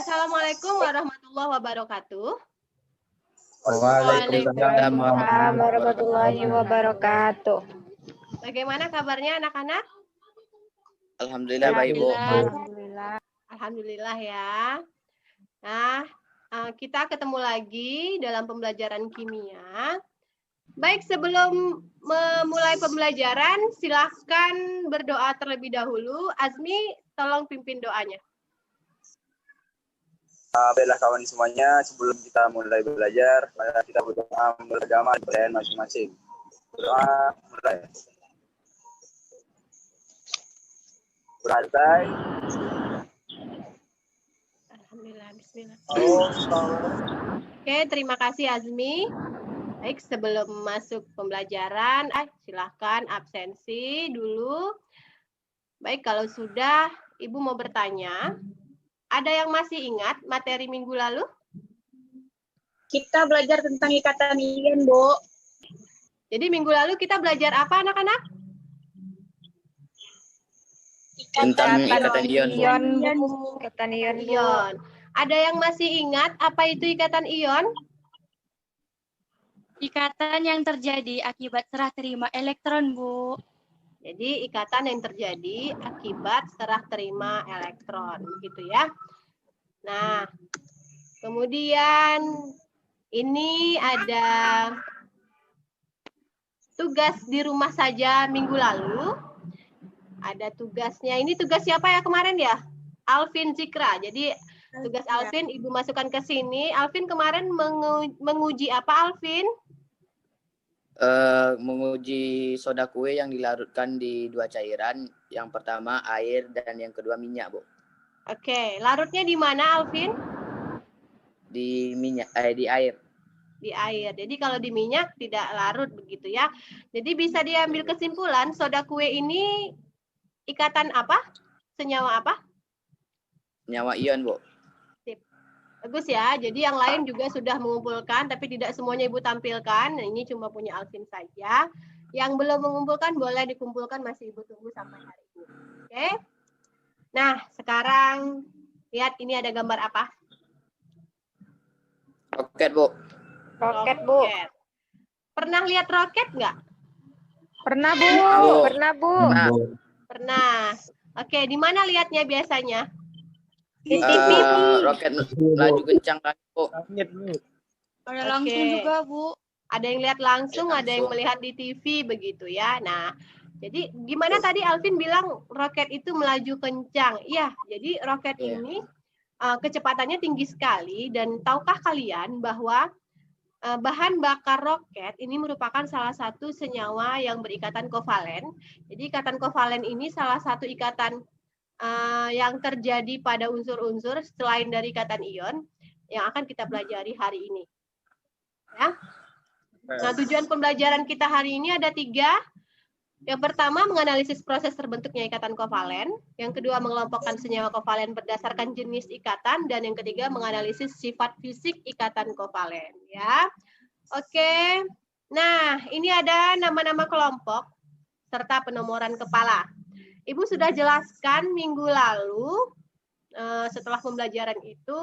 Assalamualaikum warahmatullahi wabarakatuh. Waalaikumsalam warahmatullahi wabarakatuh. Bagaimana kabarnya anak-anak? Alhamdulillah baik, Bu. Alhamdulillah ya. Nah, kita ketemu lagi dalam pembelajaran kimia. Baik, sebelum memulai pembelajaran, silahkan berdoa terlebih dahulu. Azmi, tolong pimpin doanya. Baiklah kawan semuanya, sebelum kita mulai belajar, kita berdoa beragama kalian masing-masing. Berdoa mulai. Berantai. Alhamdulillah, bismillah. Oke, terima kasih Azmi. Baik, sebelum masuk pembelajaran, silahkan absensi dulu. Baik, kalau sudah, Ibu mau bertanya. Ada yang masih ingat materi minggu lalu? Kita belajar tentang ikatan ion, Bu. Jadi minggu lalu kita belajar apa, anak-anak? Tentang ikatan ion, Bu. Ikatan ion, Bu. Ion. Ada yang masih ingat apa itu ikatan ion? Ikatan yang terjadi akibat serah terima elektron, Bu. Jadi ikatan yang terjadi akibat serah terima elektron, begitu ya. Nah, kemudian ini ada tugas di rumah saja minggu lalu. Ada tugasnya. Ini tugas siapa ya kemarin ya? Alvin Zikra. Jadi tugas Alvin Ibu masukkan ke sini. Alvin kemarin menguji apa, Alvin? Menguji soda kue yang dilarutkan di dua cairan. Yang pertama air dan yang kedua minyak, Bu. Oke, larutnya di mana, Alvin? Di minyak, di air. Di air. Jadi kalau di minyak tidak larut begitu ya. Jadi bisa diambil kesimpulan soda kue ini ikatan apa? Senyawa apa? Senyawa ion, Bu. Bagus ya, jadi yang lain juga sudah mengumpulkan, tapi tidak semuanya Ibu tampilkan. Nah, ini cuma punya Alvin saja. Yang belum mengumpulkan boleh dikumpulkan, masih Ibu tunggu sampai hari ini. Oke? Nah, sekarang lihat ini ada gambar apa? Roket, Bu. Roket, Bu. Pernah lihat roket nggak? Pernah, Bu. Pernah, Bu. Pernah. Oke, di mana lihatnya biasanya? Di TV, Bu. Roket laju kencang kan, Bu. Ada langsung juga, Bu. Ada yang lihat langsung, ada yang melihat di TV begitu ya. Nah, jadi gimana tadi Alvin bilang roket itu melaju kencang? Iya, jadi roket ini kecepatannya tinggi sekali dan tahukah kalian bahwa bahan bakar roket ini merupakan salah satu senyawa yang berikatan kovalen. Jadi ikatan kovalen ini salah satu ikatan yang terjadi pada unsur-unsur selain dari ikatan ion yang akan kita pelajari hari ini. Ya. Nah, tujuan pembelajaran kita hari ini ada 3. Yang pertama, menganalisis proses terbentuknya ikatan kovalen. Yang kedua, mengelompokkan senyawa kovalen berdasarkan jenis ikatan. Dan yang ketiga, menganalisis sifat fisik ikatan kovalen. Ya, oke. Nah, ini ada nama-nama kelompok serta penomoran kepala. Ibu sudah jelaskan minggu lalu, setelah pembelajaran itu,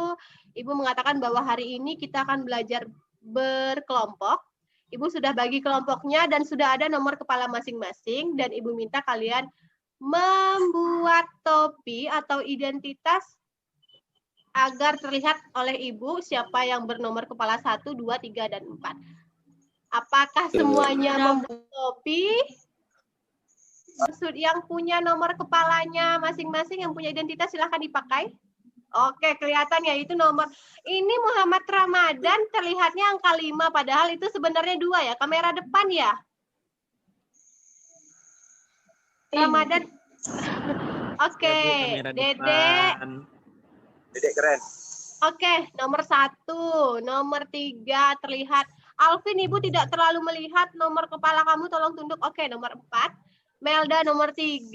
Ibu mengatakan bahwa hari ini kita akan belajar berkelompok. Ibu sudah bagi kelompoknya dan sudah ada nomor kepala masing-masing, dan Ibu minta kalian membuat topi atau identitas agar terlihat oleh Ibu siapa yang bernomor kepala 1, 2, 3, dan 4. Apakah semuanya membuat topi? Yang punya nomor kepalanya masing-masing, yang punya identitas silahkan dipakai. Oke, kelihatan ya itu nomor. Ini Muhammad Ramadan terlihatnya angka 5, padahal itu sebenarnya 2 ya. Kamera depan ya. Ramadan. Oke, Dedek. Dedek keren. Oke, nomor 1, nomor 3 terlihat. Alvin, Ibu tidak terlalu melihat nomor kepala kamu, tolong tunduk. Oke, nomor 4. Melda nomor 3,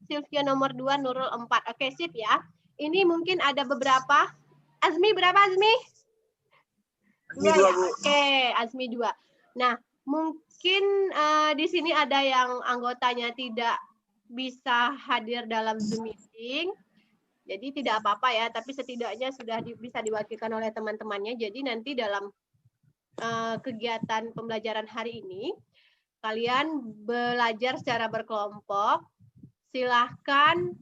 Sylvia nomor 2, Nurul 4. Oke, sip ya. Ini mungkin ada beberapa. Azmi berapa, Azmi? Azmi 2, Bu. Oke, Azmi 2. Nah, mungkin di sini ada yang anggotanya tidak bisa hadir dalam Zoom meeting. Jadi tidak apa-apa ya, tapi setidaknya sudah bisa diwakilkan oleh teman-temannya. Jadi nanti dalam kegiatan pembelajaran hari ini, kalian belajar secara berkelompok. Silahkan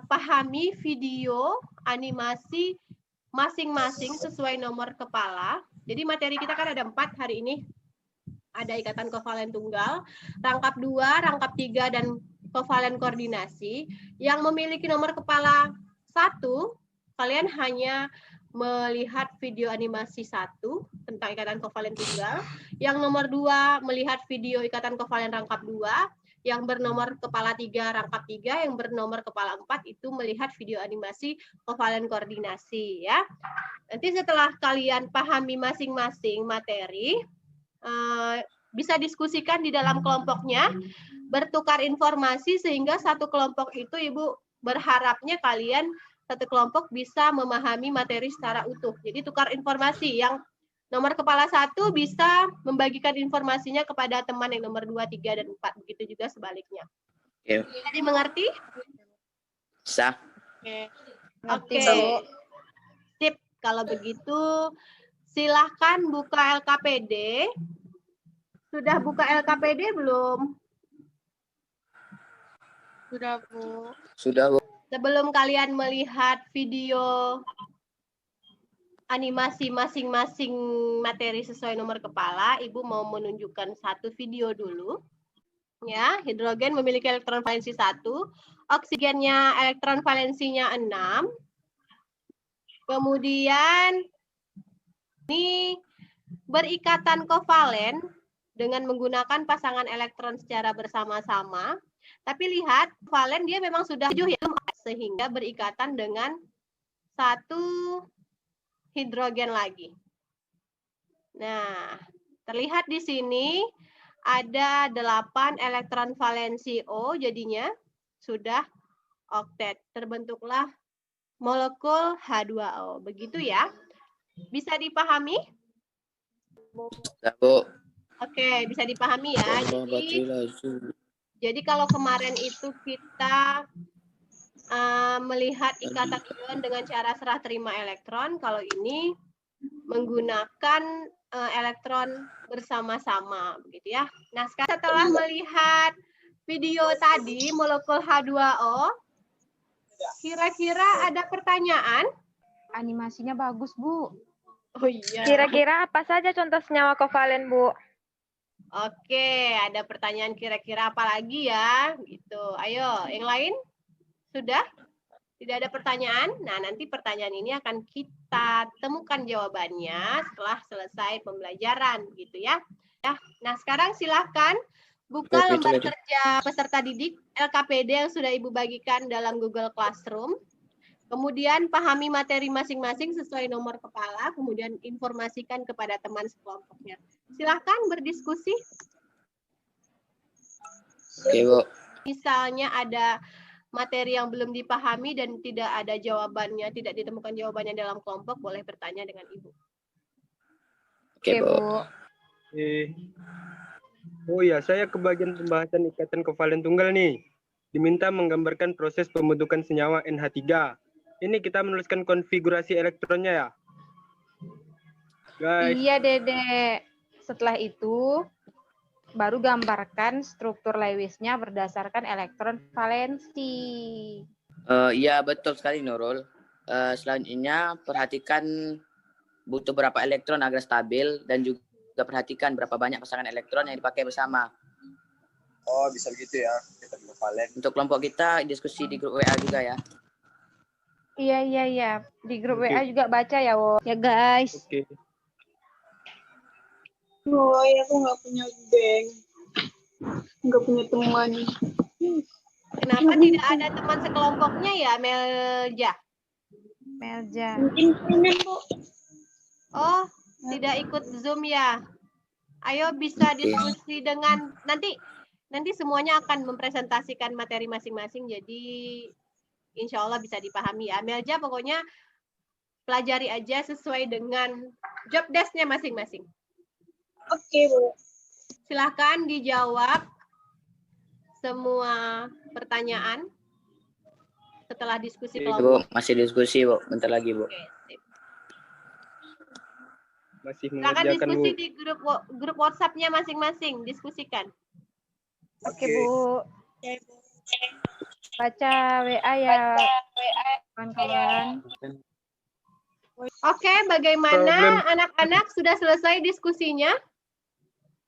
pahami video animasi masing-masing sesuai nomor kepala. Jadi materi kita kan ada 4 hari ini. Ada ikatan kovalen tunggal, rangkap 2, rangkap 3, dan kovalen koordinasi. Yang memiliki nomor kepala 1, kalian hanya melihat video animasi 1 tentang ikatan kovalen tunggal. Yang nomor 2 melihat video ikatan kovalen rangkap 2. Yang bernomor kepala 3 rangkap 3, yang bernomor kepala 4 itu melihat video animasi kovalen koordinasi ya. Nanti setelah kalian pahami masing-masing materi, bisa diskusikan di dalam kelompoknya, bertukar informasi sehingga satu kelompok itu Ibu berharapnya kalian satu kelompok bisa memahami materi secara utuh. Jadi tukar informasi, yang nomor kepala 1 bisa membagikan informasinya kepada teman yang nomor 2, 3, dan 4. Begitu juga sebaliknya. Oke. Jadi mengerti? Sah. Oke. Sip. Kalau begitu silahkan buka LKPD. Sudah buka LKPD belum? Sudah, Bu. Sudah, Bu. Sebelum kalian melihat video animasi masing-masing materi sesuai nomor kepala, Ibu mau menunjukkan satu video dulu. Ya, hidrogen memiliki elektron valensi 1, oksigennya elektron valensinya 6. Kemudian ini berikatan kovalen dengan menggunakan pasangan elektron secara bersama-sama. Tapi lihat, valen dia memang sudah 7 ya, sehingga berikatan dengan satu hidrogen lagi. Nah, terlihat di sini ada 8 elektron valensi O, jadinya sudah oktet. Terbentuklah molekul H2O. Begitu ya. Bisa dipahami? Sudah, Bu. Oke, bisa dipahami ya. Jadi kalau kemarin itu kita melihat ikatan ion dengan cara serah terima elektron, kalau ini menggunakan elektron bersama-sama, begitu ya. Nah, sekarang setelah melihat video tadi molekul H2O, kira-kira ada pertanyaan? Animasinya bagus, Bu. Oh iya. Kira-kira apa saja contoh senyawa kovalen, Bu? Oke, ada pertanyaan kira-kira apa lagi ya? Gitu. Ayo, yang lain? Sudah? Tidak ada pertanyaan? Nah, nanti pertanyaan ini akan kita temukan jawabannya setelah selesai pembelajaran, gitu ya. Nah, sekarang silahkan buka lembar kerja peserta didik LKPD yang sudah Ibu bagikan dalam Google Classroom. Kemudian pahami materi masing-masing sesuai nomor kepala, kemudian informasikan kepada teman sekelompoknya. Silahkan berdiskusi. Oke, Bu. Misalnya ada materi yang belum dipahami dan tidak ada jawabannya, tidak ditemukan jawabannya dalam kelompok, boleh bertanya dengan Ibu. Oke, Bu. Oh ya, saya ke bagian pembahasan ikatan kovalen tunggal nih. Diminta menggambarkan proses pembentukan senyawa NH3. Ini kita menuliskan konfigurasi elektronnya ya, guys. Iya, Dede. Setelah itu, baru gambarkan struktur Lewisnya berdasarkan elektron valensi. Iya, betul sekali, Nurul. Selanjutnya, perhatikan butuh berapa elektron agar stabil, dan juga perhatikan berapa banyak pasangan elektron yang dipakai bersama. Oh, bisa begitu ya. Kita kovalen. Untuk kelompok kita, diskusi di grup WA juga ya. Iya. Di grup WA juga baca ya, Wo. Ya, guys. Oke. Oh, aku nggak punya bank. Nggak punya teman. Kenapa tidak ada teman sekelompoknya ya, Melja? Melja. Mungkin punya, Bu. Oh, tidak ikut Zoom ya? Ayo bisa diskusi dengan nanti semuanya akan mempresentasikan materi masing-masing, jadi insya Allah bisa dipahami ya. Melja pokoknya pelajari aja sesuai dengan job desk-nya masing-masing. Oke, Bu. Silahkan dijawab semua pertanyaan. setelah diskusi Oke, kelompok? Bu, masih diskusi, Bu. Bentar lagi, Bu. Oke, sip. masih Silakan mengerjakan, Bu. diskusi di grup WhatsApp-nya masing-masing, diskusikan. Oke, Bu. Baca WA ya, kawan-kawan. Oke, bagaimana Problem. anak-anak sudah selesai diskusinya?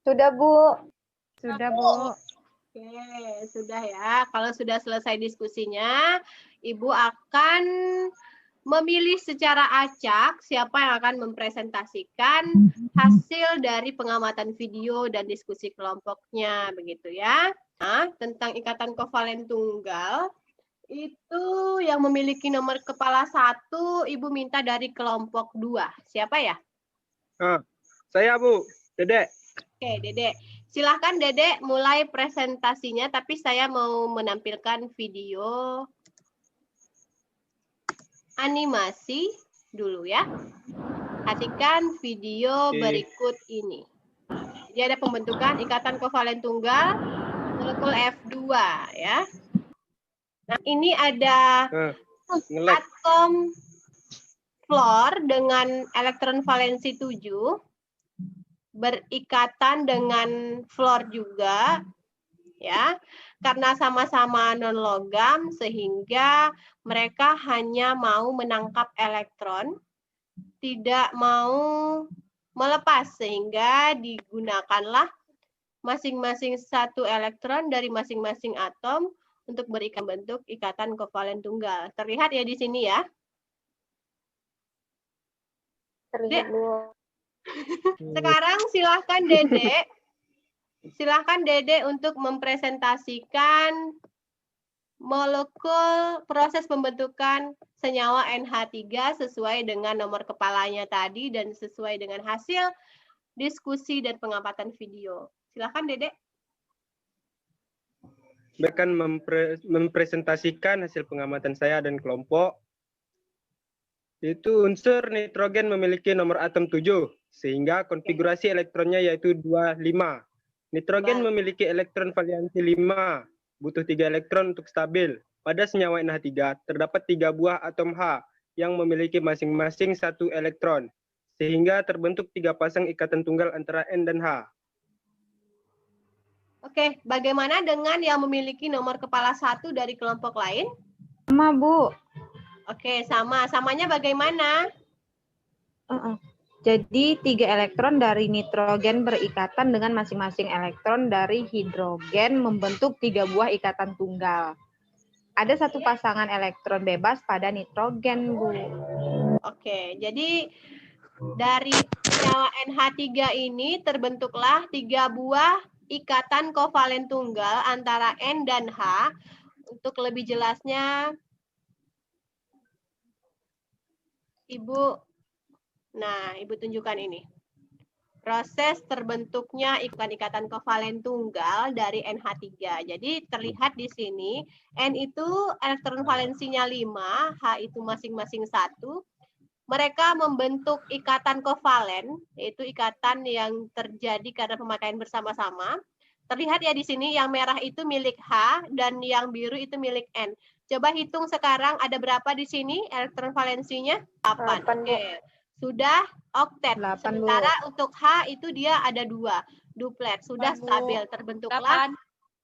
Sudah, Bu. Sudah, Bu. Oke, sudah ya. Kalau sudah selesai diskusinya, Ibu akan memilih secara acak siapa yang akan mempresentasikan hasil dari pengamatan video dan diskusi kelompoknya, begitu ya. Nah, tentang ikatan kovalen tunggal, itu yang memiliki nomor kepala 1, Ibu minta dari kelompok 2. Siapa ya? Saya, Bu. Dedek. Oke, Dedek. Silahkan Dedek mulai presentasinya, tapi saya mau menampilkan video animasi dulu ya. Perhatikan video Oke. berikut ini. Jadi ada pembentukan ikatan kovalen tunggal molekul F2 ya. Nah, ini ada Nge-lag. atom fluor dengan elektron valensi 7 berikatan dengan fluor juga ya, karena sama-sama non logam sehingga mereka hanya mau menangkap elektron, tidak mau melepas, sehingga digunakanlah masing-masing satu elektron dari masing-masing atom untuk berikan bentuk ikatan kovalen tunggal. Terlihat ya di sini ya. Terlihat, Bu. Sekarang silahkan Dedek untuk mempresentasikan molekul proses pembentukan senyawa NH3 sesuai dengan nomor kepalanya tadi dan sesuai dengan hasil diskusi dan pengamatan video. Silahkan Dedek. Saya akan mempresentasikan hasil pengamatan saya dan kelompok. Itu unsur nitrogen memiliki nomor atom 7, sehingga konfigurasi elektronnya yaitu 25. Nitrogen memiliki elektron valensi 5, butuh 3 elektron untuk stabil. Pada senyawa NH3 terdapat 3 buah atom H yang memiliki masing-masing 1 elektron, sehingga terbentuk 3 pasang ikatan tunggal antara N dan H. Oke, bagaimana dengan yang memiliki nomor kepala 1 dari kelompok lain? Sama, Bu. Oke, sama. Samanya bagaimana? Jadi 3 elektron dari nitrogen berikatan dengan masing-masing elektron dari hidrogen membentuk 3 buah ikatan tunggal. Ada 1 pasangan elektron bebas pada nitrogen, Bu. Oke, jadi dari senyawa NH3 ini terbentuklah 3 buah ikatan kovalen tunggal antara N dan H. Untuk lebih jelasnya, Ibu tunjukkan ini. Proses terbentuknya ikatan kovalen tunggal dari NH3. Jadi terlihat di sini, N itu elektron valensinya 5, H itu masing-masing 1. Mereka membentuk ikatan kovalen, yaitu ikatan yang terjadi karena pemakaian bersama-sama. Terlihat ya di sini, yang merah itu milik H dan yang biru itu milik N. Coba hitung sekarang ada berapa di sini elektron valensinya? 8. Oke. Sudah oktet. 8, Sementara untuk H itu dia ada 2. Duplet. Sudah stabil. Terbentuklah.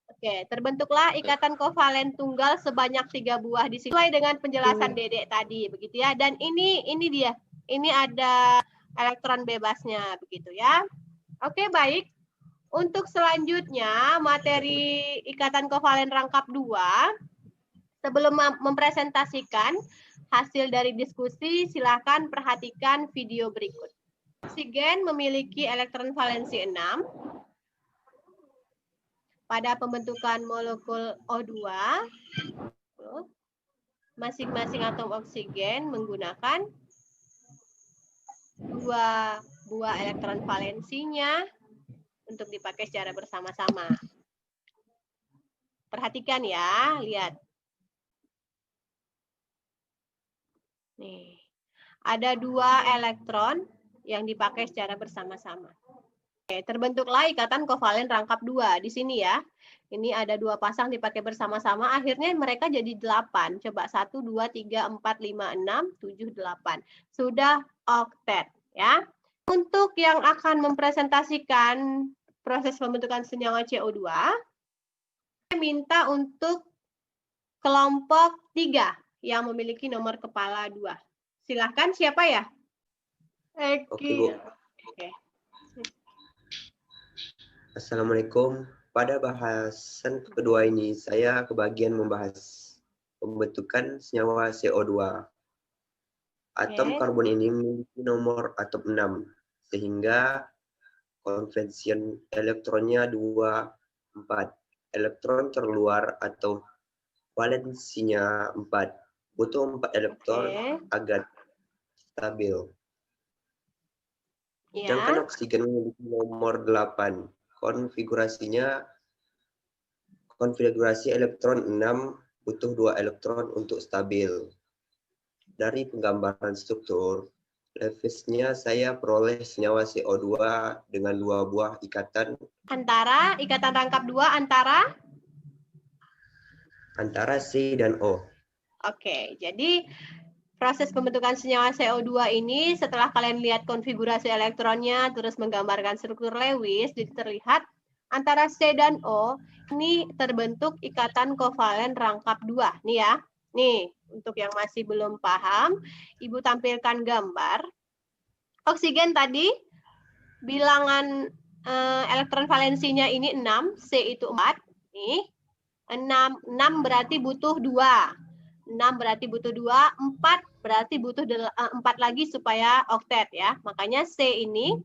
Oke, terbentuklah ikatan kovalen tunggal sebanyak 3 buah di sini. Sesuai dengan penjelasan Dedek tadi, begitu ya. Dan ini dia. Ini ada elektron bebasnya, begitu ya. Oke, baik. Untuk selanjutnya, materi ikatan kovalen rangkap 2. Sebelum mempresentasikan hasil dari diskusi, silakan perhatikan video berikut. Oksigen memiliki elektron valensi 6. Pada pembentukan molekul O2, masing-masing atom oksigen menggunakan 2 buah elektron valensinya untuk dipakai secara bersama-sama. Perhatikan ya, lihat. Nih, ada 2 elektron yang dipakai secara bersama-sama. Oke, terbentuklah ikatan kovalen rangkap 2 di sini ya. Ini ada 2 pasang dipakai bersama-sama, akhirnya mereka jadi 8. Coba 1, 2, 3, 4, 5, 6, 7, 8. Sudah oktet ya. Untuk yang akan mempresentasikan proses pembentukan senyawa CO2, saya minta untuk kelompok 3 yang memiliki nomor kepala 2. Silahkan, siapa ya? Oke, Bu. Oke. Assalamualaikum. Pada bahasan kedua ini, saya kebagian membahas pembentukan senyawa CO2. Atom karbon ini memiliki nomor atom 6, sehingga konvensi elektronnya 2, 4. Elektron terluar atau valensinya 4. Butuh 4 elektron agar stabil. Sedangkan oksigen memiliki nomor 8. Konfigurasi elektron 6 butuh 2 elektron untuk stabil. Dari penggambaran struktur, Lewis-nya saya peroleh senyawa CO2 dengan 2 buah ikatan. Ikatan rangkap 2 antara C dan O. Oke, jadi proses pembentukan senyawa CO2 ini setelah kalian lihat konfigurasi elektronnya terus menggambarkan struktur Lewis, jadi terlihat antara C dan O ini terbentuk ikatan kovalen rangkap 2. Nih ya. Nih, untuk yang masih belum paham, Ibu tampilkan gambar. Oksigen tadi bilangan elektron valensinya ini 6, C itu 4. Nih. 6 berarti butuh 2. 6 berarti butuh 2, 4 berarti butuh 4 lagi supaya oktet ya. Makanya C ini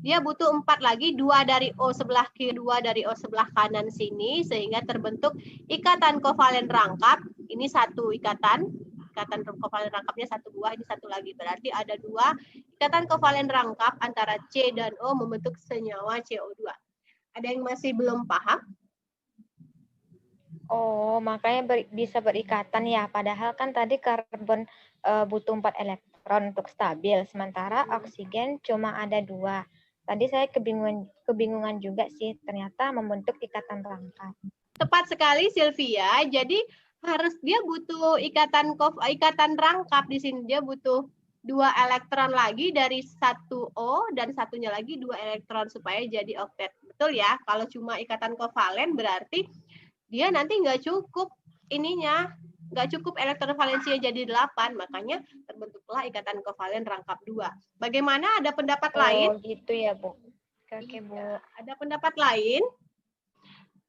dia butuh 4 lagi, 2 dari O sebelah kiri, 2 dari O sebelah kanan sini, sehingga terbentuk ikatan kovalen rangkap. Ini satu ikatan kovalen rangkapnya 1 buah, ini 1 lagi. Berarti ada 2 ikatan kovalen rangkap antara C dan O membentuk senyawa CO2. Ada yang masih belum paham? Oh, makanya bisa berikatan ya. Padahal kan tadi karbon butuh 4 elektron untuk stabil, sementara oksigen cuma ada 2. Tadi saya kebingungan juga sih, ternyata membentuk ikatan rangkap. Tepat sekali Sylvia. Jadi dia butuh ikatan rangkap di sini. Dia butuh 2 elektron lagi dari 1 O dan satunya lagi 2 elektron supaya jadi oktet. Betul ya? Kalau cuma ikatan kovalen berarti dia nanti nggak cukup elektron valensinya jadi 8, makanya terbentuklah ikatan kovalen rangkap 2. Bagaimana, ada pendapat lain? Oh gitu ya, Bu. Oke, Bu. Ada pendapat lain?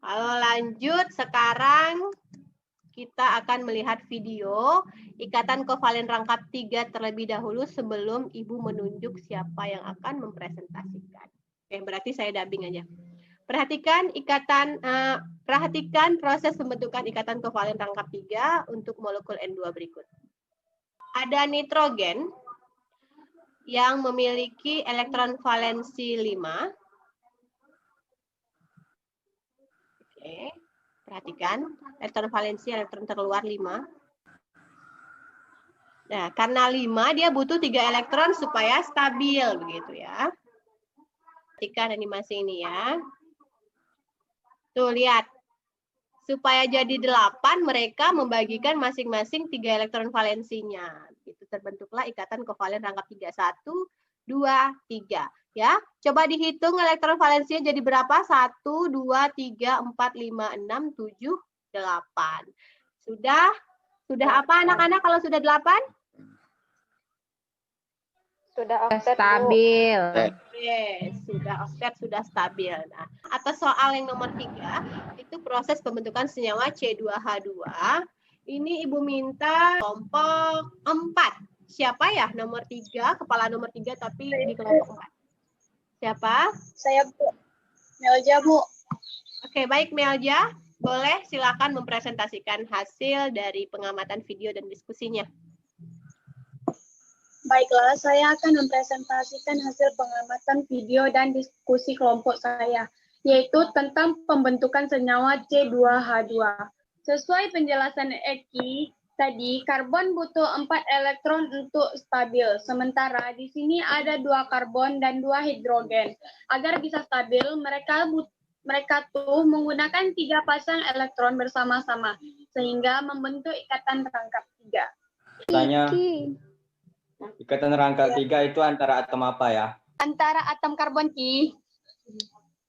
Kalau lanjut, sekarang kita akan melihat video ikatan kovalen rangkap 3 terlebih dahulu sebelum Ibu menunjuk siapa yang akan mempresentasikan. Oke, berarti saya dubbing aja. Perhatikan proses pembentukan ikatan kovalen rangkap 3 untuk molekul N2 berikut. Ada nitrogen yang memiliki elektron valensi 5. Oke, perhatikan elektron valensi, elektron terluar 5. Nah, karena 5 dia butuh 3 elektron supaya stabil begitu ya. Perhatikan animasi ini ya. Tuh, lihat. Supaya jadi 8, mereka membagikan masing-masing 3 elektron valensinya. Itu terbentuklah ikatan kovalen rangkap 3. 1, 2, 3. Ya, coba dihitung elektron valensinya jadi berapa? 1, 2, 3, 4, 5, 6, 7, 8. Sudah apa anak-anak kalau sudah 8? Sudah oktet, stabil. Yes, sudah oktet, sudah stabil. Nah, atas soal yang nomor 3, itu proses pembentukan senyawa C2H2. Ini Ibu minta kelompok 4. Siapa ya nomor 3, kepala nomor 3 tapi di kelompok 4? Siapa? Saya, Bu. Melja, Bu. Oke, baik Melja. Boleh silakan mempresentasikan hasil dari pengamatan video dan diskusinya. Baiklah, saya akan mempresentasikan hasil pengamatan video dan diskusi kelompok saya, yaitu tentang pembentukan senyawa C2H2. Sesuai penjelasan Eki, Tadi karbon butuh 4 elektron untuk stabil, sementara di sini ada 2 karbon dan 2 hidrogen. Agar bisa stabil, mereka tuh menggunakan 3 pasang elektron bersama-sama, sehingga membentuk ikatan rangkap 3. Tanya, ikatan rangkap 3 itu antara atom apa ya? Antara atom karbon, Ki.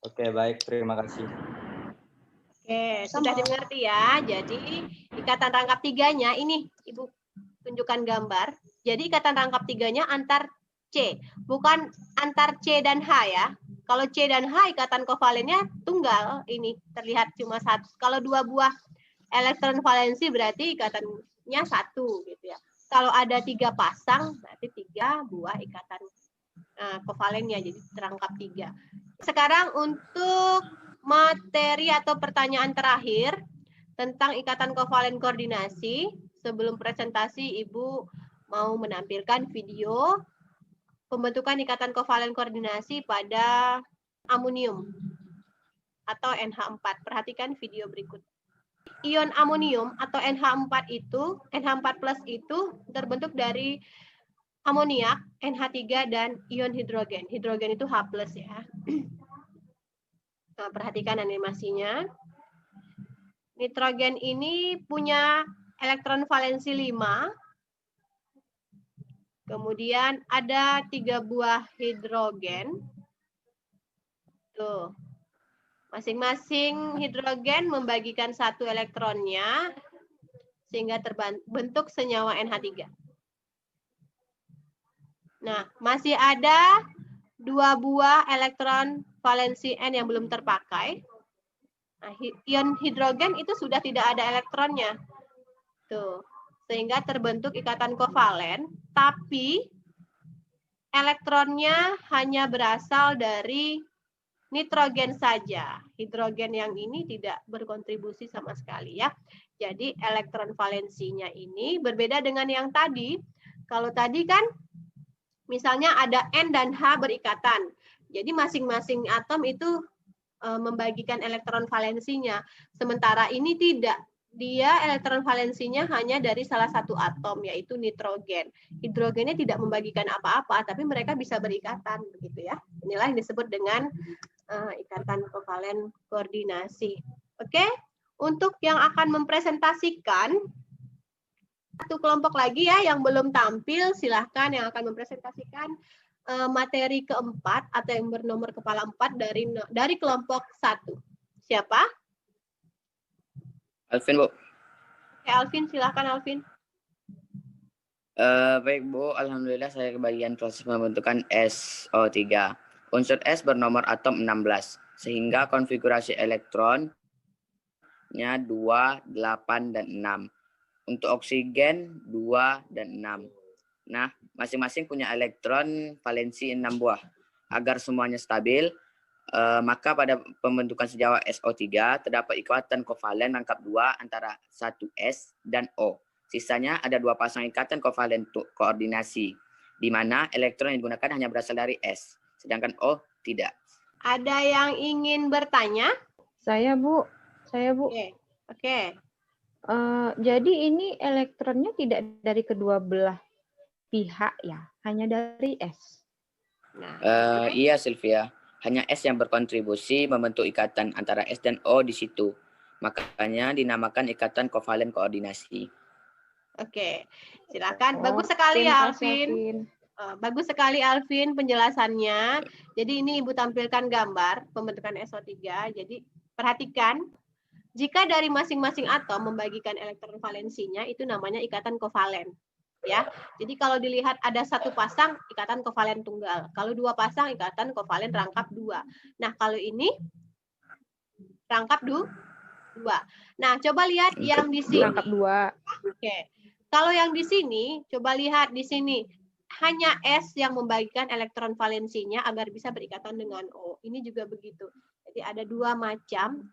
Oke, baik. Terima kasih. Oke, sudah dimengerti ya. Jadi ikatan rangkap 3-nya ini Ibu tunjukkan gambar. Jadi ikatan rangkap 3-nya antar C, bukan antar C dan H ya. Kalau C dan H ikatan kovalennya tunggal, ini terlihat cuma satu. Kalau 2 buah elektron valensi berarti ikatannya 1 gitu ya. Kalau ada 3 pasang berarti 3 buah ikatan kovalennya, jadi terangkap 3. Sekarang untuk materi atau pertanyaan terakhir tentang ikatan kovalen koordinasi. Sebelum presentasi, Ibu mau menampilkan video pembentukan ikatan kovalen koordinasi pada amonium atau NH4. Perhatikan video berikut. Ion amonium atau NH4 itu terbentuk dari amoniak, NH3 dan ion hidrogen. Hidrogen itu H+ ya. Nah, perhatikan animasinya. Nitrogen ini punya elektron valensi 5. Kemudian ada 3 buah hidrogen. Tuh. Masing-masing hidrogen membagikan 1 elektronnya sehingga terbentuk senyawa NH3. Nah, masih ada 2 buah elektron valensi N yang belum terpakai. Nah, ion hidrogen itu sudah tidak ada elektronnya. Tuh, sehingga terbentuk ikatan kovalen, tapi elektronnya hanya berasal dari nitrogen saja. Hidrogen yang ini tidak berkontribusi sama sekali ya. Jadi elektron valensinya ini berbeda dengan yang tadi. Kalau tadi kan misalnya ada N dan H berikatan. Jadi masing-masing atom itu membagikan elektron valensinya. Sementara ini tidak. Dia elektron valensinya hanya dari salah satu atom, yaitu nitrogen. Hidrogennya tidak membagikan apa-apa, tapi mereka bisa berikatan, begitu ya. Inilah yang disebut dengan ikatan kovalen koordinasi. Oke, untuk yang akan mempresentasikan satu kelompok lagi ya yang belum tampil, silahkan yang akan mempresentasikan materi keempat atau yang bernomor kepala 4 dari kelompok 1. Siapa? Alvin, Bu. Oke, Alvin, silahkan Alvin. Baik, Bu. Alhamdulillah saya kebagian proses pembentukan SO3. Unsur S bernomor atom 16, sehingga konfigurasi elektronnya 2, 8, dan 6. Untuk oksigen 2 dan 6. Nah, masing-masing punya elektron valensi 6 buah. Agar semuanya stabil, maka pada pembentukan senyawa SO3 terdapat ikatan kovalen rangkap 2 antara 1S dan O. Sisanya ada 2 pasang ikatan kovalen koordinasi, di mana elektron yang digunakan hanya berasal dari S, sedangkan O tidak. Ada yang ingin bertanya? Saya, Bu. Oke. Jadi ini elektronnya tidak dari kedua belah pihak ya, hanya dari S. Iya, Sylvia. Hanya S yang berkontribusi membentuk ikatan antara S dan O di situ. Makanya dinamakan ikatan kovalen koordinasi. Oke, silakan. Bagus sekali ya, Alvin. Bagus sekali, Alvin, penjelasannya. Jadi ini Ibu tampilkan gambar pembentukan SO3. Jadi perhatikan, jika dari masing-masing atom membagikan elektron valensinya, itu namanya ikatan kovalen. Ya, jadi kalau dilihat ada 1 pasang ikatan kovalen tunggal, kalau 2 pasang ikatan kovalen rangkap 2. Nah, kalau ini rangkap 2. Nah, coba lihat yang di sini. Rangkap 2. Oke. Kalau yang di sini, coba lihat di sini. Hanya S yang membagikan elektron valensinya agar bisa berikatan dengan O. Ini juga begitu. Jadi ada 2 macam.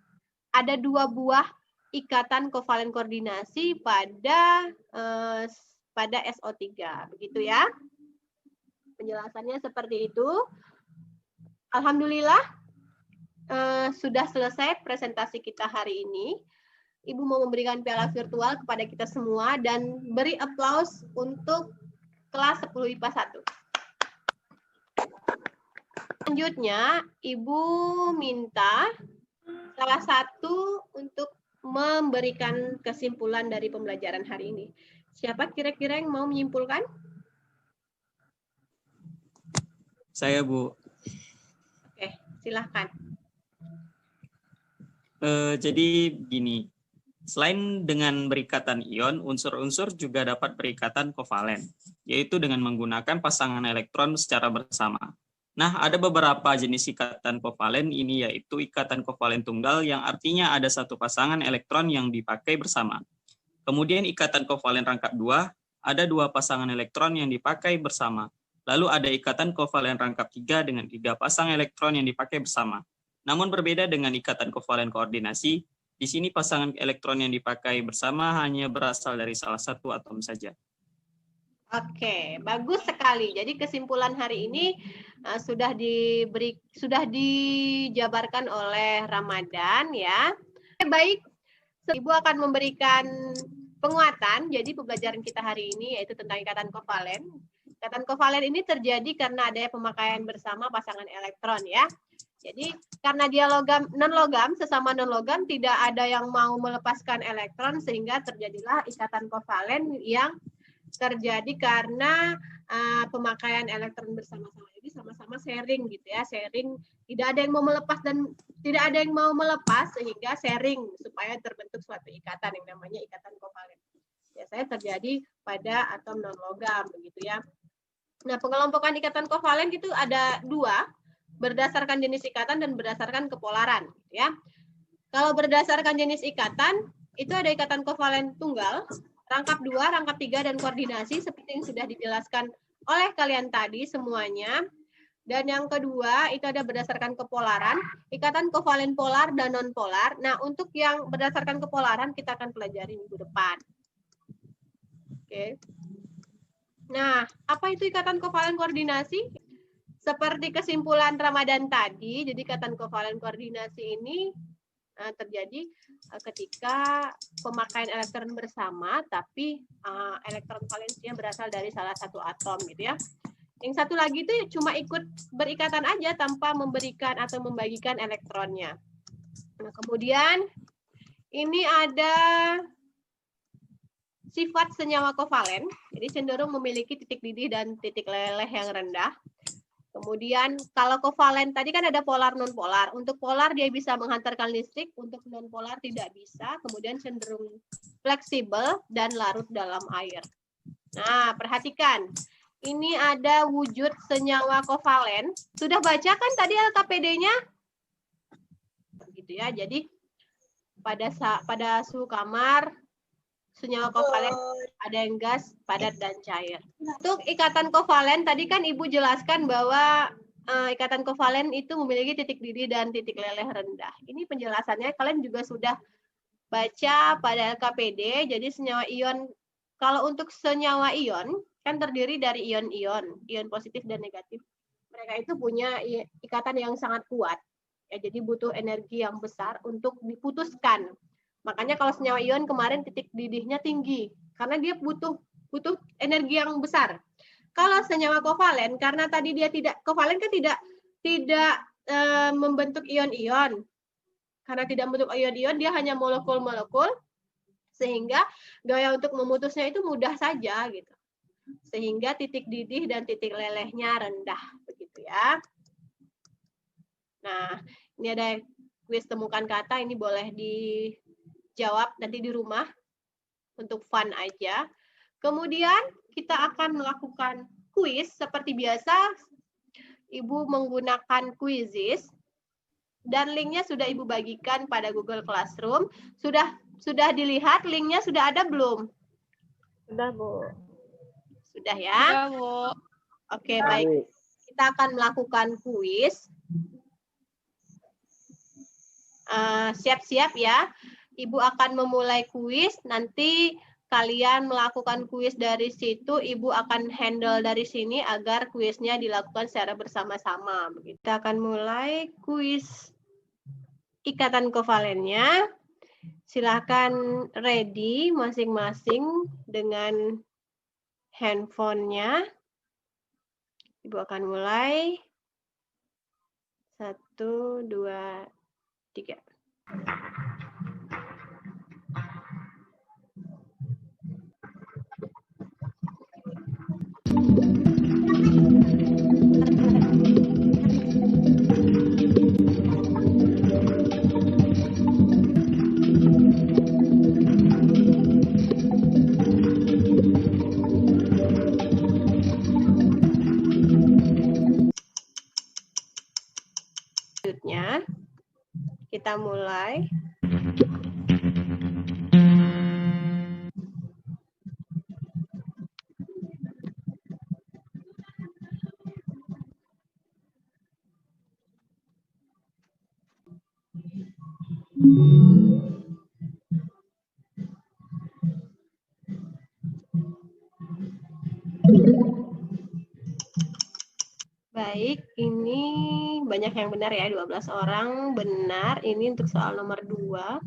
Ada 2 buah ikatan kovalen koordinasi pada SO3, begitu ya. Penjelasannya seperti itu. Alhamdulillah sudah selesai presentasi kita hari ini. Ibu mau memberikan piala virtual kepada kita semua dan beri aplaus untuk kelas 10 IPA 1. Selanjutnya, Ibu minta salah satu untuk memberikan kesimpulan dari pembelajaran hari ini. Siapa kira-kira yang mau menyimpulkan? Saya, Bu. Oke, silahkan. Jadi begini, selain dengan berikatan ion, unsur-unsur juga dapat berikatan kovalen, yaitu dengan menggunakan pasangan elektron secara bersama. Nah, ada beberapa jenis ikatan kovalen ini, yaitu ikatan kovalen tunggal yang artinya ada satu pasangan elektron yang dipakai bersama. Kemudian ikatan kovalen rangkap 2, ada 2 pasangan elektron yang dipakai bersama. Lalu ada ikatan kovalen rangkap 3 dengan 3 pasang elektron yang dipakai bersama. Namun berbeda dengan ikatan kovalen koordinasi, di sini pasangan elektron yang dipakai bersama hanya berasal dari salah satu atom saja. Oke, bagus sekali. Jadi kesimpulan hari ini sudah dijabarkan oleh Ramadan ya. Baik, Ibu akan memberikan penguatan. Jadi pembelajaran kita hari ini yaitu tentang ikatan kovalen. Ikatan kovalen ini terjadi karena adanya pemakaian bersama pasangan elektron ya. Jadi karena dia non-logam, sesama non-logam tidak ada yang mau melepaskan elektron sehingga terjadilah ikatan kovalen yang terjadi karena pemakaian elektron bersama-sama. Jadi sama-sama sharing gitu ya, sharing. Tidak ada yang mau melepas dan tidak ada yang mau melepas sehingga sharing supaya terbentuk suatu ikatan yang namanya ikatan kovalen. Biasanya terjadi pada atom non-logam begitu ya. Nah, pengelompokan ikatan kovalen itu ada 2. Berdasarkan jenis ikatan dan berdasarkan kepolaran ya. Kalau berdasarkan jenis ikatan itu ada ikatan kovalen tunggal, rangkap 2, rangkap 3 dan koordinasi seperti yang sudah dijelaskan oleh kalian tadi semuanya. Dan yang kedua itu ada berdasarkan kepolaran, ikatan kovalen polar dan non polar. Nah, untuk yang berdasarkan kepolaran kita akan pelajari minggu depan. Oke. Nah, apa itu ikatan kovalen koordinasi? Seperti kesimpulan Ramadan tadi, jadi ikatan kovalen koordinasi ini terjadi ketika pemakaian elektron bersama, tapi elektron valensinya berasal dari salah satu atom, gitu ya. Yang satu lagi itu cuma ikut berikatan aja tanpa memberikan atau membagikan elektronnya. Nah, kemudian ini ada sifat senyawa kovalen, jadi cenderung memiliki titik didih dan titik leleh yang rendah. Kemudian kalau kovalen tadi kan ada polar non polar. Untuk polar dia bisa menghantarkan listrik, untuk non polar tidak bisa. Kemudian cenderung fleksibel dan larut dalam air. Nah, perhatikan. Ini ada wujud senyawa kovalen. Sudah baca kan tadi LKPD-nya? Begitu ya. Jadi pada suhu kamar senyawa kovalen ada yang gas, padat, dan cair. Untuk ikatan kovalen, tadi kan Ibu jelaskan bahwa ikatan kovalen itu memiliki titik didih dan titik leleh rendah. Ini penjelasannya kalian juga sudah baca pada LKPD. Jadi senyawa ion, kalau untuk senyawa ion, kan terdiri dari ion-ion, ion positif dan negatif. Mereka itu punya ikatan yang sangat kuat. Ya, jadi butuh energi yang besar untuk diputuskan. Makanya kalau senyawa ion kemarin titik didihnya tinggi karena dia butuh energi yang besar. Kalau senyawa kovalen karena tadi dia kovalen kan tidak membentuk ion-ion. Karena tidak membentuk ion-ion dia hanya molekul-molekul sehingga gaya untuk memutusnya itu mudah saja gitu. Sehingga titik didih dan titik lelehnya rendah begitu ya. Nah, ini ada kuis temukan kata, ini boleh dijawab nanti di rumah untuk fun aja. Kemudian kita akan melakukan kuis seperti biasa. Ibu menggunakan Quizizz dan linknya sudah Ibu bagikan pada Google Classroom. Sudah dilihat linknya, sudah ada belum? Sudah, Bu. Sudah ya? Sudah, Bu. Oke, baik. Kita akan melakukan kuis. Siap-siap ya. Ibu akan memulai kuis, nanti kalian melakukan kuis dari situ, Ibu akan handle dari sini agar kuisnya dilakukan secara bersama-sama. Kita akan mulai kuis ikatan kovalennya. Silahkan ready masing-masing dengan handphonenya. Ibu akan mulai. 1, 2, 3. Selanjutnya, kita mulai. Baik, ini banyak yang benar ya, 12 orang benar. Ini untuk soal nomor 2.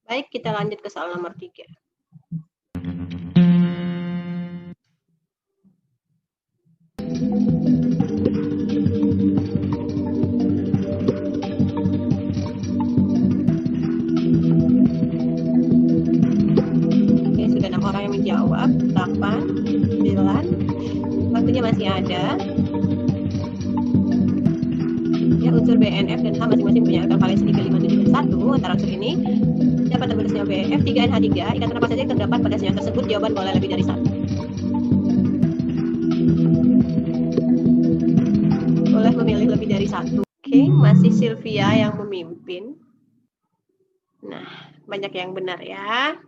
Baik, kita lanjut ke soal nomor 3. Oke, sudah 6 orang yang menjawab. 8, 9. Waktunya masih ada. Ya, unsur BNF dan H masing-masing punya elektron valensi 3, 5, 7, dan 1. Antara unsur ini dapat terbentuk senyawa BF 3NH3. Ikatan apa saja yang terdapat pada senyawa tersebut? Jawaban boleh lebih dari 1. Boleh memilih lebih dari 1. Oke, masih Sylvia yang memimpin. Nah, banyak yang benar ya.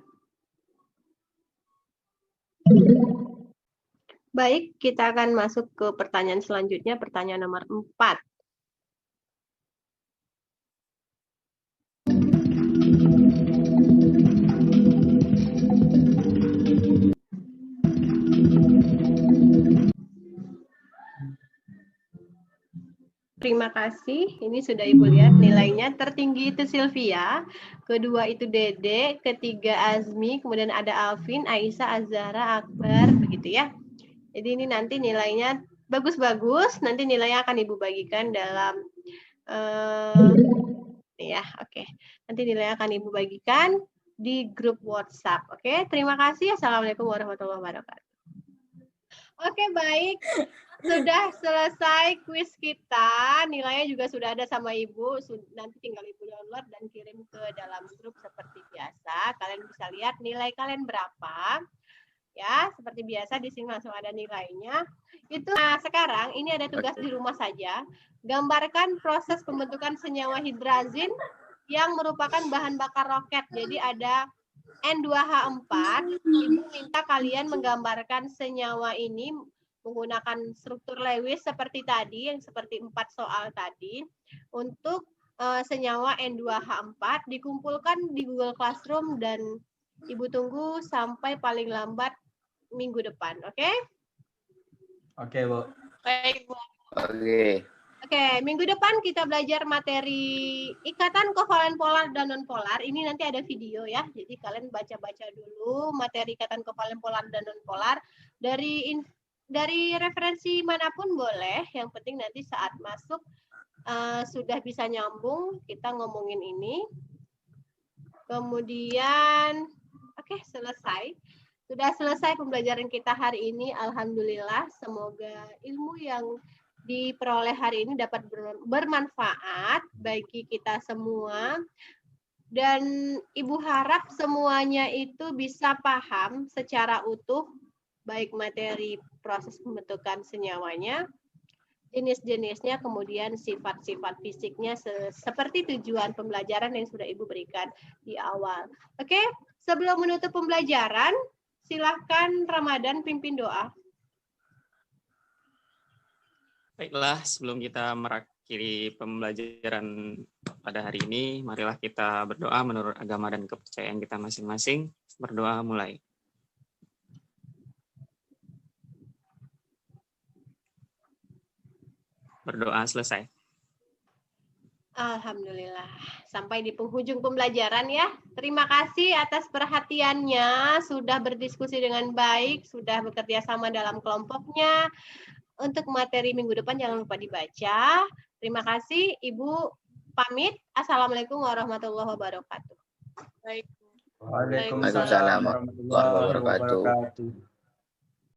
Baik, kita akan masuk ke pertanyaan selanjutnya, pertanyaan nomor 4. Terima kasih. Ini sudah Ibu lihat nilainya. Tertinggi itu Sylvia, kedua itu Dede, ketiga Azmi, kemudian ada Alvin, Aisyah, Azhara, Akbar, begitu ya. Jadi ini nanti nilainya bagus-bagus. Nanti nilainya akan Ibu bagikan dalam ya, oke. Nanti nilainya akan Ibu bagikan di grup WhatsApp. Oke, terima kasih. Assalamualaikum warahmatullahi wabarakatuh. Oke, baik. Sudah selesai kuis kita, nilainya juga sudah ada sama Ibu, nanti tinggal Ibu download dan kirim ke dalam grup seperti biasa. Kalian bisa lihat nilai kalian berapa. Ya, seperti biasa di sini langsung ada nilainya. Nah, sekarang ini ada tugas di rumah saja. Gambarkan proses pembentukan senyawa hidrazin yang merupakan bahan bakar roket. Jadi ada N2H4. Ibu minta kalian menggambarkan senyawa ini menggunakan struktur Lewis seperti tadi, yang seperti 4 soal tadi. Untuk senyawa N2H4 dikumpulkan di Google Classroom dan Ibu tunggu sampai paling lambat minggu depan, oke? Oke, Bu. Baik, Bu. Oke. Oke, minggu depan kita belajar materi ikatan kovalen polar dan nonpolar. Ini nanti ada video ya, jadi kalian baca-baca dulu materi ikatan kovalen polar dan nonpolar dari referensi manapun boleh. Yang penting nanti saat masuk sudah bisa nyambung, kita ngomongin ini. Kemudian, oke, selesai. Sudah selesai pembelajaran kita hari ini. Alhamdulillah, semoga ilmu yang diperoleh hari ini dapat bermanfaat bagi kita semua. Dan Ibu harap semuanya itu bisa paham secara utuh, baik materi proses pembentukan senyawanya, jenis-jenisnya, kemudian sifat-sifat fisiknya seperti tujuan pembelajaran yang sudah Ibu berikan di awal. Oke, sebelum menutup pembelajaran, silahkan Ramadan pimpin doa. Baiklah, sebelum kita mengakhiri pembelajaran pada hari ini, marilah kita berdoa menurut agama dan kepercayaan kita masing-masing. Berdoa mulai. Berdoa selesai. Alhamdulillah. Sampai di penghujung pembelajaran ya. Terima kasih atas perhatiannya, sudah berdiskusi dengan baik, sudah bekerja sama dalam kelompoknya. Untuk materi minggu depan jangan lupa dibaca. Terima kasih, Ibu pamit. Assalamualaikum warahmatullahi wabarakatuh. Waalaikumsalam warahmatullahi wabarakatuh.